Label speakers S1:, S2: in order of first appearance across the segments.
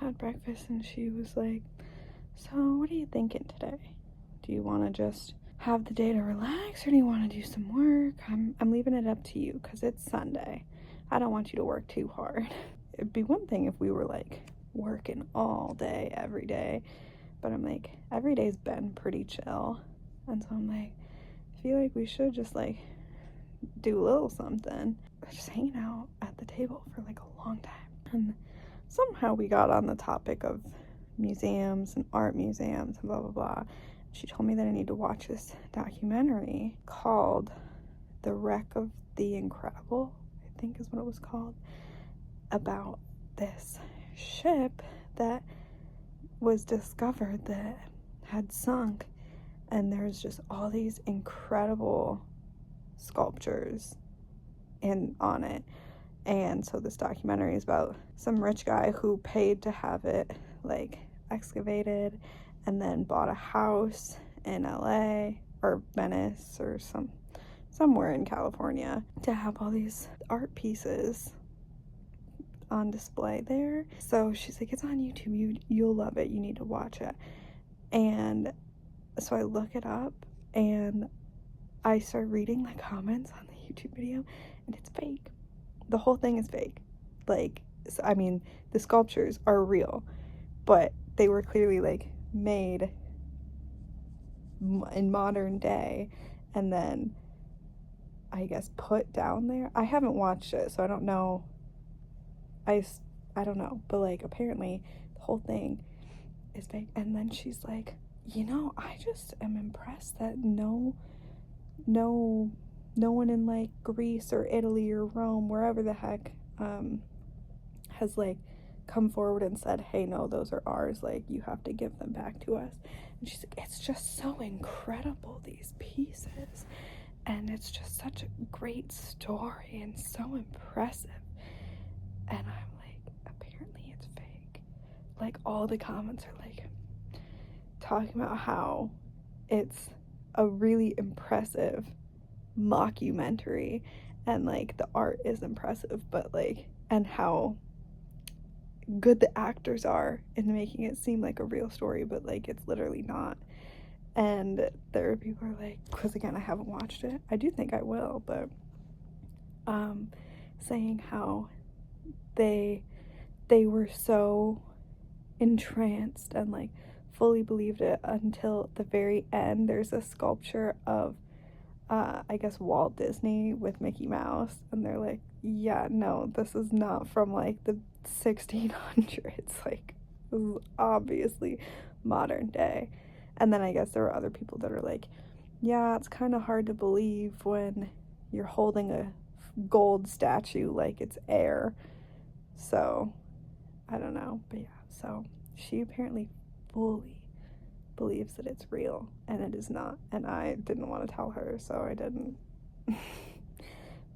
S1: had breakfast and she was like, so what are you thinking today? Do you want to just have the day to relax or do you want to do some work? I'm leaving it up to you because it's Sunday. I don't want you to work too hard. It'd be one thing if we were like working all day, every day. But I'm like, every day's been pretty chill. And so I'm like, I feel like we should just like do a little something. Just hanging out at the table for like a long time. And somehow we got on the topic of museums and art museums and blah, blah, blah. She told me that I need to watch this documentary called The Wreck of the Incredible, I think is what it was called, about this ship that was discovered that had sunk, and there's just all these incredible sculptures on it. And so this documentary is about some rich guy who paid to have it like excavated and then bought a house in LA or Venice or somewhere in California to have all these art pieces on display there. So she's like, it's on YouTube, you'll love it, you need to watch it. And so I look it up and I start reading the comments on the YouTube video, and it's fake. The whole thing is fake. Like, I mean, the sculptures are real, but they were clearly like made in modern day and then I guess put down there. I haven't watched it, so I don't know. I don't know, but like apparently the whole thing is fake. And then she's like, I just am impressed that no one in like Greece or Italy or Rome, wherever the heck, has like come forward and said, hey, no, those are ours, like you have to give them back to us. And she's like, it's just so incredible, these pieces, and it's just such a great story and so impressive. And I'm like, apparently it's fake. Like all the comments are like talking about how it's a really impressive mockumentary and like the art is impressive, but like, and how good the actors are in making it seem like a real story, but like it's literally not. And there are people who are like, because again, I haven't watched it, I do think I will, but saying how they were so entranced and like fully believed it until the very end. There's a sculpture of I guess Walt Disney with Mickey Mouse, and they're like, yeah, no, this is not from like the 1600s, like this is obviously modern day. And then I guess there are other people that are like, yeah, it's kind of hard to believe when you're holding a gold statue like it's air. So I don't know, but yeah, so she apparently fully believes that it's real, and it is not, and I didn't want to tell her, so I didn't.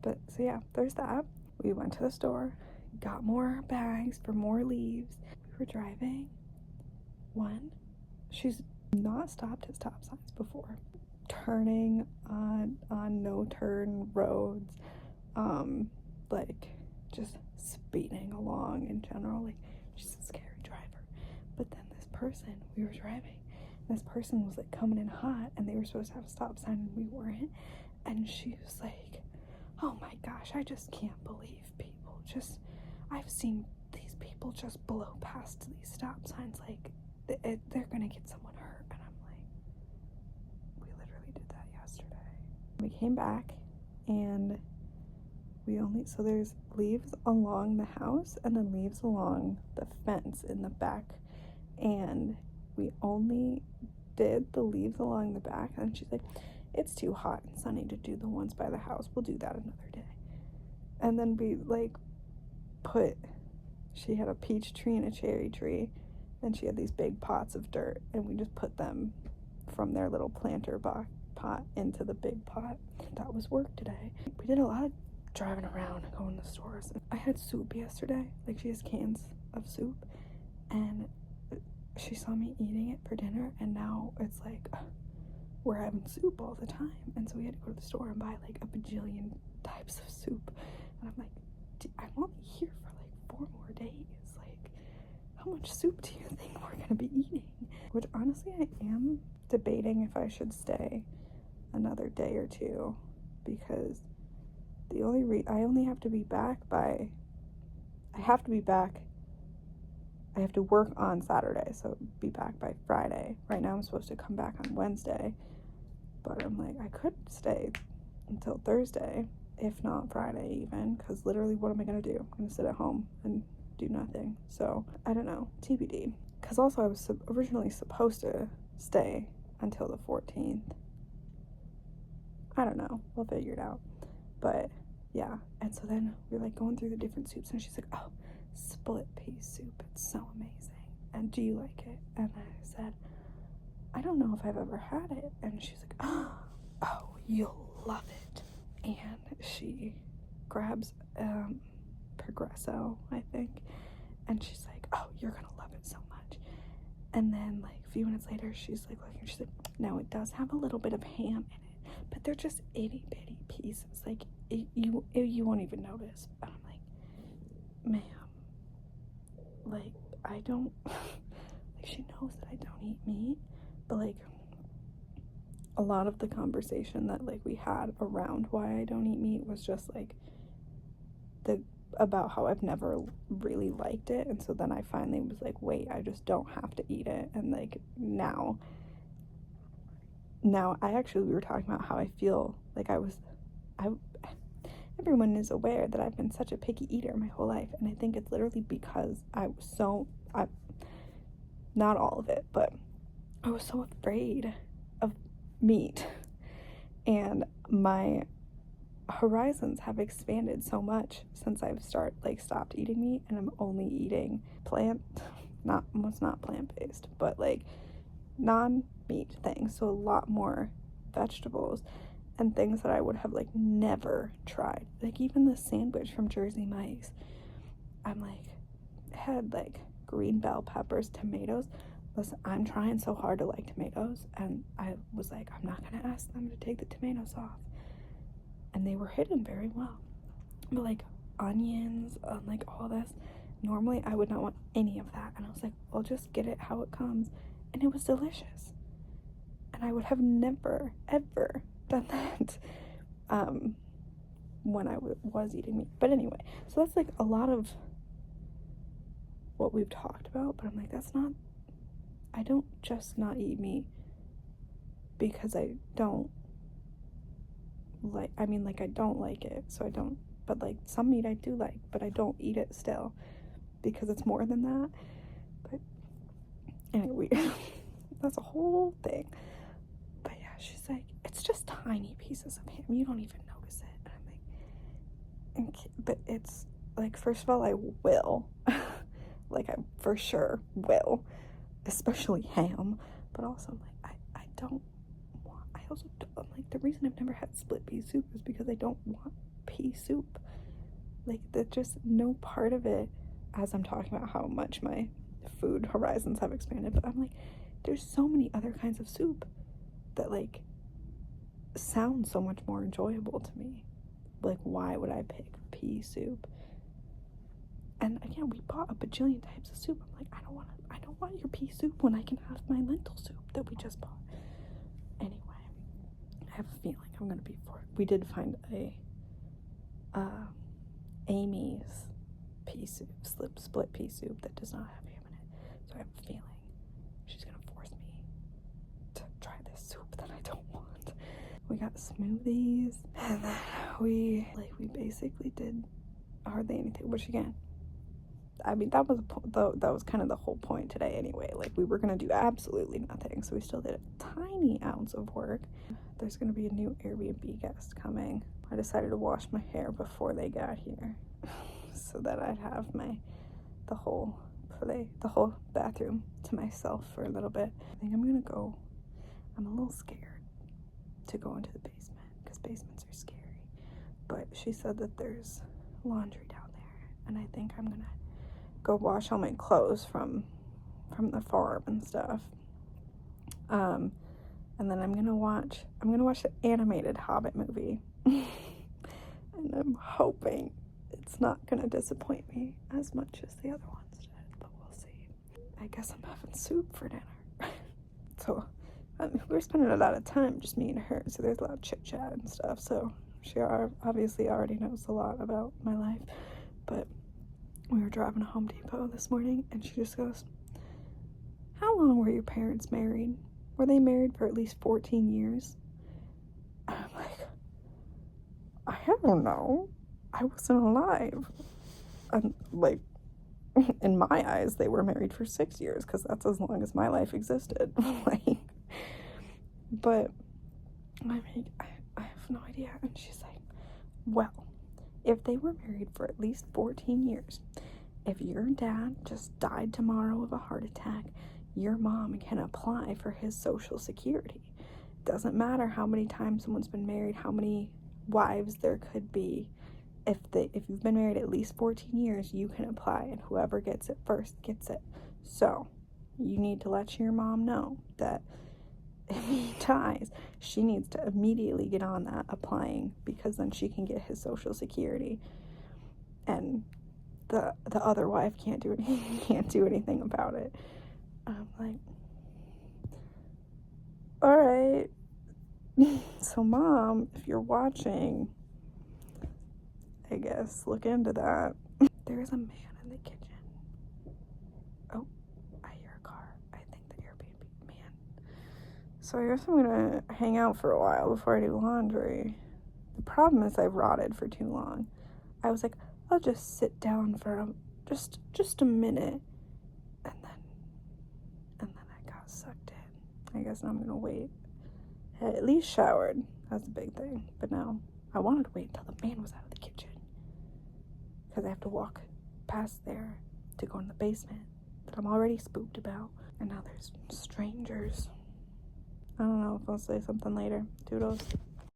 S1: But so yeah, there's that. We went to the store, got more bags for more leaves. We were driving. She's not stopped at stop signs before, turning on no turn roads, like just speeding along in general. Like, she's a scary driver. But then this person, we were driving, this person was like coming in hot, and they were supposed to have a stop sign and we weren't, and she was like, oh my gosh, I just can't believe people just, I've seen these people just blow past these stop signs, like they're gonna get someone hurt. And I'm like, we literally did that yesterday. We came back and so there's leaves along the house and then leaves along the fence in the back, and we only did the leaves along the back. And she's like, it's too hot and sunny to do the ones by the house, we'll do that another day. And then we like she had a peach tree and a cherry tree, and she had these big pots of dirt, and we just put them from their little planter pot into the big pot. That was work today. We did a lot of driving around, going to stores. I had soup yesterday, like she has cans of soup, and she saw me eating it for dinner, and now it's like we're having soup all the time. And so we had to go to the store and buy like a bajillion types of soup, and I'm like, I'm only here for like 4 more days, like how much soup do you think we're gonna be eating? Which honestly, I am debating if I should stay another day or two, because I only have to be back by, I have to work on Saturday, so be back by Friday. Right now I'm supposed to come back on Wednesday, but I'm like, I could stay until Thursday, if not Friday even, because literally what am I gonna do? I'm gonna sit at home and do nothing. So I don't know, TBD. Because also I was originally supposed to stay until the 14th. I don't know, we'll figure it out. But yeah, and so then we're like going through the different soups, and she's like, oh, split pea soup, it's so amazing, and do you like it? And I said, I don't know if I've ever had it. And she's like, oh, you'll love it. And she grabs Progresso, I think, and she's like, oh, you're gonna love it so much. And then like a few minutes later, she's like looking, she's like, now it does have a little bit of ham in it, but they're just itty bitty pieces, like you won't even notice. And I'm like, ma'am, like I don't like, she knows that I don't eat meat, but like a lot of the conversation that like we had around why I don't eat meat was just like about how I've never really liked it. And so then I finally was like, wait, I just don't have to eat it. And like now we were talking about how I feel like everyone is aware that I've been such a picky eater my whole life, and I think it's literally because not all of it, but I was so afraid of meat, and my horizons have expanded so much since I've stopped eating meat, and I'm only eating not plant-based, but like non-meat things, so a lot more vegetables and things that I would have like never tried. Like even the sandwich from Jersey Mike's, I'm like, had like green bell peppers, tomatoes. Listen, I'm trying so hard to like tomatoes, and I was like, I'm not gonna ask them to take the tomatoes off, and they were hidden very well. But like onions, like all this, normally I would not want any of that, and I was like, I'll just get it how it comes, and it was delicious. And I would have never ever done that when I was eating meat. But anyway, so that's like a lot of what we've talked about, but I'm like, I don't just not eat meat because I don't like, I don't like it, so I don't, but like some meat I do like, but I don't eat it still because it's more than that. But anyway, that's a whole thing. But yeah, she's like, it's just tiny pieces of ham, you don't even notice it. And I'm like, but it's like, first of all, I will like, I for sure will, especially ham. But also like, I also don't like, the reason I've never had split pea soup is because I don't want pea soup. Like, there's just no part of it, as I'm talking about how much my food horizons have expanded, but I'm like, there's so many other kinds of soup that like sound so much more enjoyable to me. Like, why would I pick pea soup? And again, we bought a bajillion types of soup. I'm like, I don't want your pea soup when I can have my lentil soup that we just bought. Anyway, I have a feeling I'm gonna be for it. We did find a Amy's pea soup, split pea soup that does not have ham in it. So I have a feeling she's gonna force me to try this soup that I don't want. We got smoothies, and then we basically did hardly anything, which again, I mean, that was kind of the whole point today anyway. Like, we were gonna do absolutely nothing, so we still did a tiny ounce of work. There's gonna be a new Airbnb guest coming. I decided to wash my hair before they got here so that I'd have the whole bathroom to myself for a little bit. I think I'm a little scared to go into the basement because basements are scary, but she said that there's laundry down there, and I think I'm gonna go wash all my clothes from the farm and stuff, and then I'm gonna watch the animated Hobbit movie. And I'm hoping it's not gonna disappoint me as much as the other ones did, but we'll see. I guess I'm having soup for dinner. So we're spending a lot of time, just me and her, so there's a lot of chit chat and stuff. So she obviously already knows a lot about my life. But we were driving to Home Depot this morning, and she just goes, "How long were your parents married? Were they married for at least 14 years?" And I'm like, "I don't know. I wasn't alive." And like, in my eyes, they were married for 6 years, because that's as long as my life existed. Like, but I mean, I have no idea. And she's like, "Well, if they were married for at least 14 years, if your dad just died tomorrow of a heart attack, your mom can apply for his Social Security. Doesn't matter how many times someone's been married, how many wives there could be. If you've been married at least 14 years, you can apply, and whoever gets it first gets it. So you need to let your mom know that if he dies, she needs to immediately get on that applying, because then she can get his Social Security, and the other wife can't do anything about it." I'm like, all right. So Mom, if you're watching, I guess look into that. There is a man in the kitchen. Oh, I hear a car. I think the Airbnb man. So I guess I'm gonna hang out for a while before I do laundry. The problem is I've rotted for too long. I was like, I'll just sit down for just a minute, and then I got sucked in. I guess I'm gonna wait. I at least showered. That's a big thing. But no, I wanted to wait until the man was out of the kitchen, because I have to walk past there to go in the basement that I'm already spooked about. And now there's strangers. I don't know if I'll say something later. Toodles.